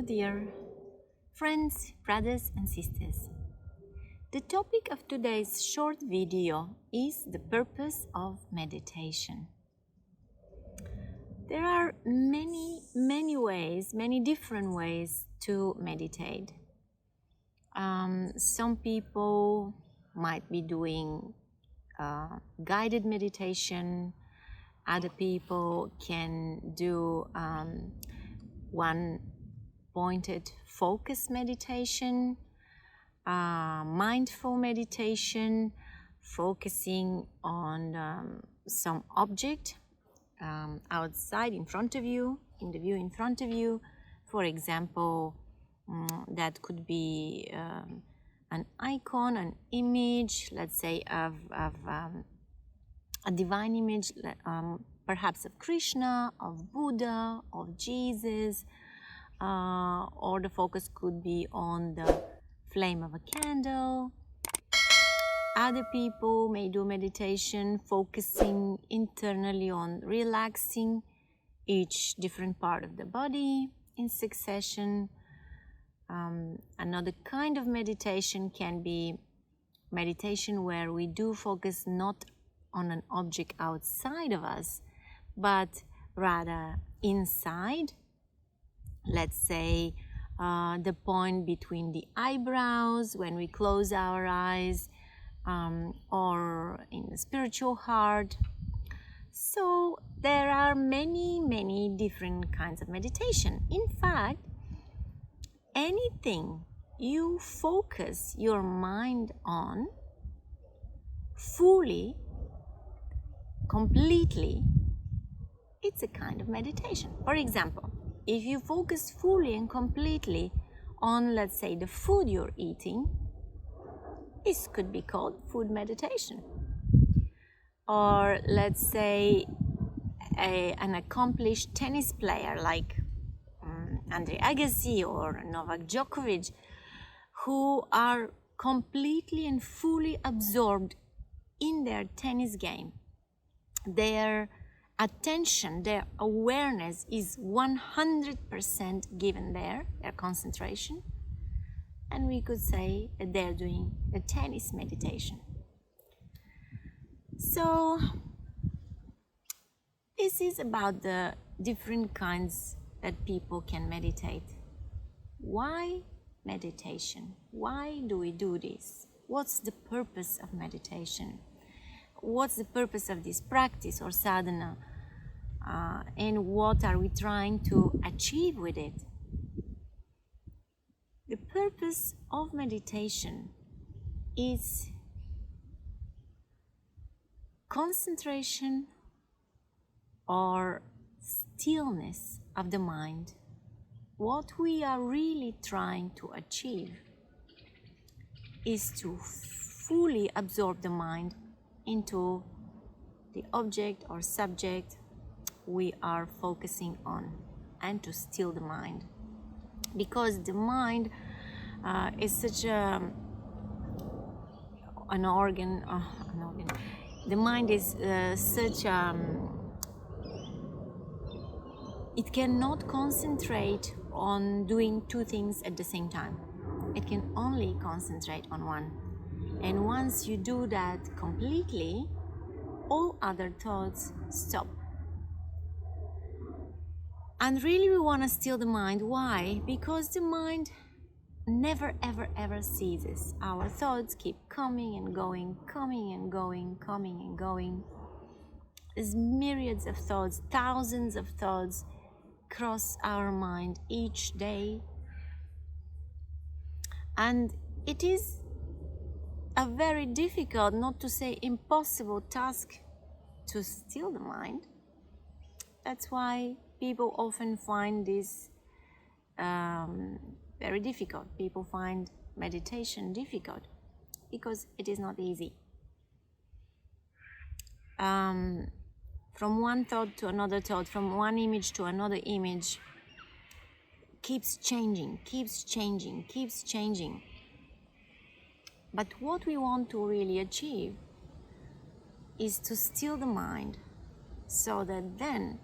dear friends, brothers and sisters. The topic of today's short video is the purpose of meditation. There are many ways, many different ways to meditate. Some people might be doing guided meditation. Other people can do one pointed focus meditation, mindful meditation, focusing on some object outside in front of you, in the view in front of you. For example, that could be an icon, an image, let's say of a divine image, perhaps of Krishna, of Buddha, of Jesus, or the focus could be on the flame of a candle. Other people may do meditation focusing internally on relaxing each different part of the body in succession. Another kind of meditation can be meditation where we do focus not on an object outside of us, but rather inside. Let's say the point between the eyebrows when we close our eyes, or in the spiritual heart. So there are many different kinds of meditation. In fact, anything you focus your mind on fully, completely, it's a kind of meditation. For example, if you focus fully and completely on, let's say, the food you're eating, this could be called food meditation. Or let's say an accomplished tennis player like Andre Agassi or Novak Djokovic, who are completely and fully absorbed in their tennis game. Their attention, their awareness is 100% given there, their concentration. And we could say that they're doing a tennis meditation. So this is about the different kinds that people can meditate. Why meditation? Why do we do this? What's the purpose of meditation? What's the purpose of this practice or sadhana? And what are we trying to achieve with it? The purpose of meditation is concentration or stillness of the mind. What we are really trying to achieve is to fully absorb the mind into the object or subject we are focusing on, and to still the mind. Because the mind is such an organ. The mind is it cannot concentrate on doing two things at the same time. It can only concentrate on one. And once you do that completely, all other thoughts stop. And really we want to still the mind. Why? Because the mind never ever ceases. Our thoughts keep coming and going, coming and going, coming and going. There's myriads of thoughts, thousands of thoughts cross our mind each day. And it is a very difficult, not to say impossible task to still the mind. That's why people often find this very difficult. People find meditation difficult because it is not easy. From one thought to another thought, from one image to another image, keeps changing. But what we want to really achieve is to still the mind so that then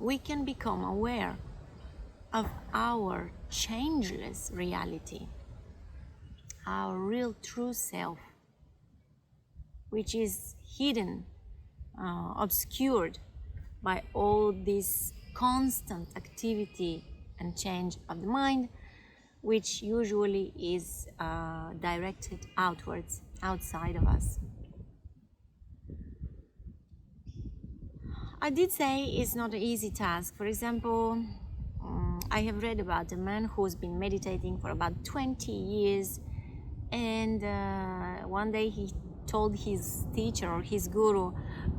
we can become aware of our changeless reality, our real true self, which is hidden, obscured by all this constant activity and change of the mind, which usually is directed outwards, outside of us. I did say it's not an easy task. For example, I have read about a man who's been meditating for about 20 years, and one day he told his teacher or his guru,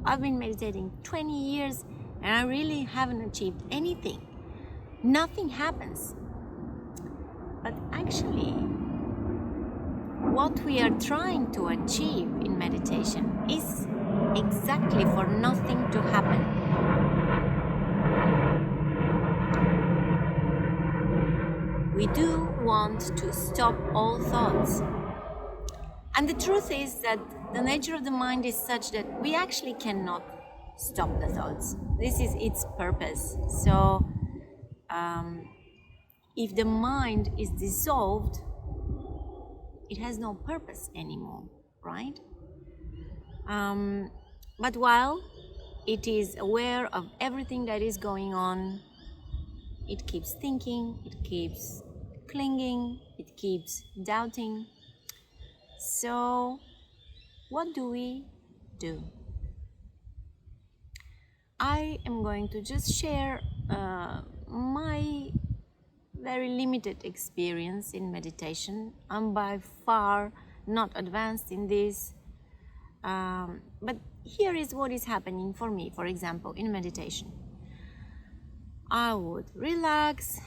I've been meditating 20 years and I really haven't achieved anything. Nothing happens. But actually, what we are trying to achieve in meditation is exactly for nothing to happen. We do want to stop all thoughts. And the truth is that the nature of the mind is such that we actually cannot stop the thoughts. This is its purpose. So, if the mind is dissolved, it has no purpose anymore, right? But while it is aware of everything that is going on, it keeps thinking, it keeps clinging, it keeps doubting. So, what do we do? I am going to just share my very limited experience in meditation. I'm by far not advanced in this, but here is what is happening for me. For example, in meditation, I would relax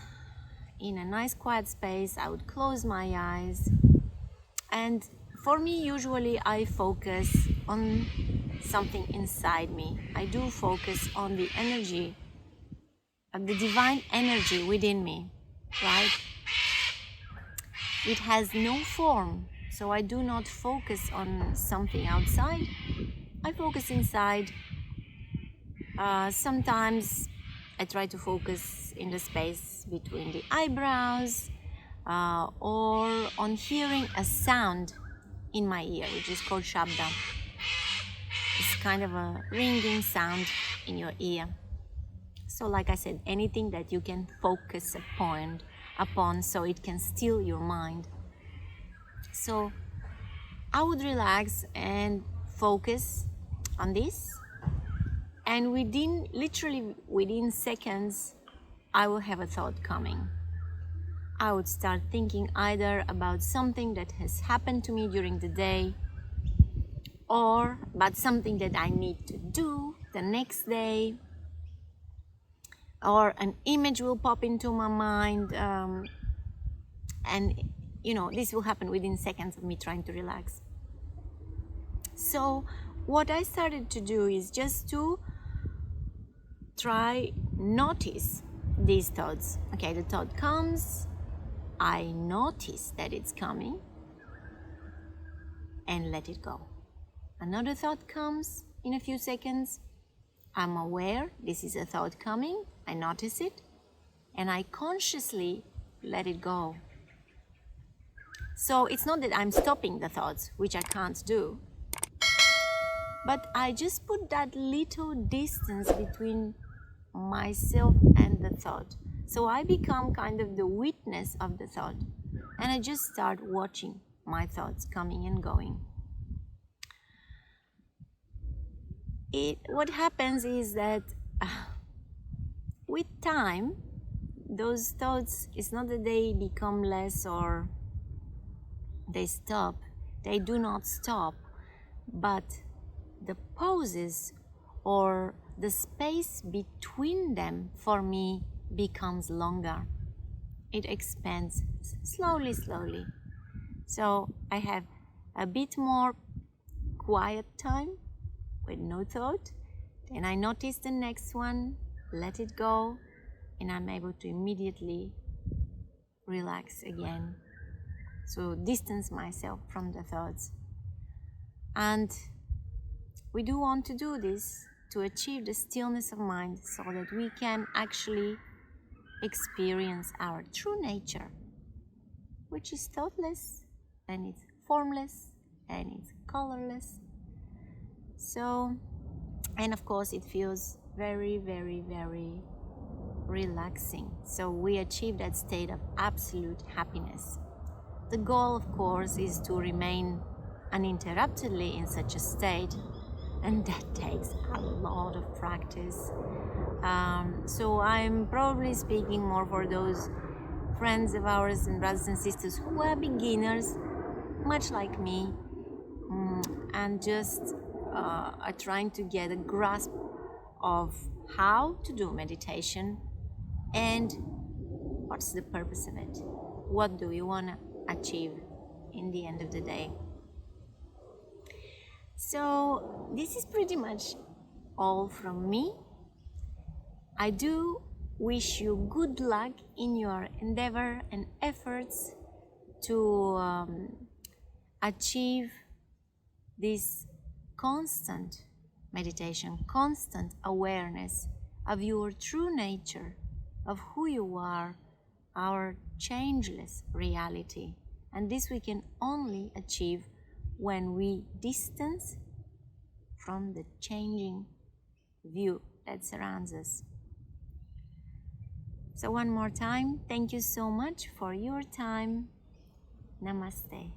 in a nice quiet space. I would close my eyes, and for me, usually I focus on something inside me. I do focus on the energy, the divine energy within me, right? It has no form, so I do not focus on something outside. I focus inside. Sometimes I try to focus in the space between the eyebrows, or on hearing a sound in my ear, which is called shabda. It's kind of a ringing sound in your ear. So like I said, anything that you can focus upon so it can steal your mind. So I would relax and focus on this, and literally within seconds, I will have a thought coming. I would start thinking either about something that has happened to me during the day, or about something that I need to do the next day, or an image will pop into my mind, and this will happen within seconds of me trying to relax. So what I started to do is just to notice these thoughts. Okay, the thought comes, I notice that it's coming, and let it go. Another thought comes in a few seconds. I'm aware this is a thought coming. I notice it, and I consciously let it go. So it's not that I'm stopping the thoughts, which I can't do, but I just put that little distance between myself and the thought. So I become kind of the witness of the thought, and I just start watching my thoughts coming and going. What happens is that with time, those thoughts, it's not that they become less or they stop. They do not stop, but the pauses or the space between them for me becomes longer. It expands slowly. So I have a bit more quiet time with no thought. Then I notice the next one, let it go, and I'm able to immediately relax again. So distance myself from the thoughts. And we do want to do this to achieve the stillness of mind so that we can actually experience our true nature, which is thoughtless and it's formless and it's colorless. So, and of course it feels very, very, very relaxing. So we achieve that state of absolute happiness. The goal, of course, is to remain uninterruptedly in such a state, and that takes a lot of practice. So I'm probably speaking more for those friends of ours and brothers and sisters who are beginners, much like me, and just are trying to get a grasp of how to do meditation and what's the purpose of it. What do we want to achieve in the end of the day? So this is pretty much all from me. I do wish you good luck in your endeavor and efforts to achieve this constant meditation, constant awareness of your true nature, of who you are, our changeless reality. And this we can only achieve when we distance from the changing view that surrounds us. So one more time, thank you so much for your time. Namaste.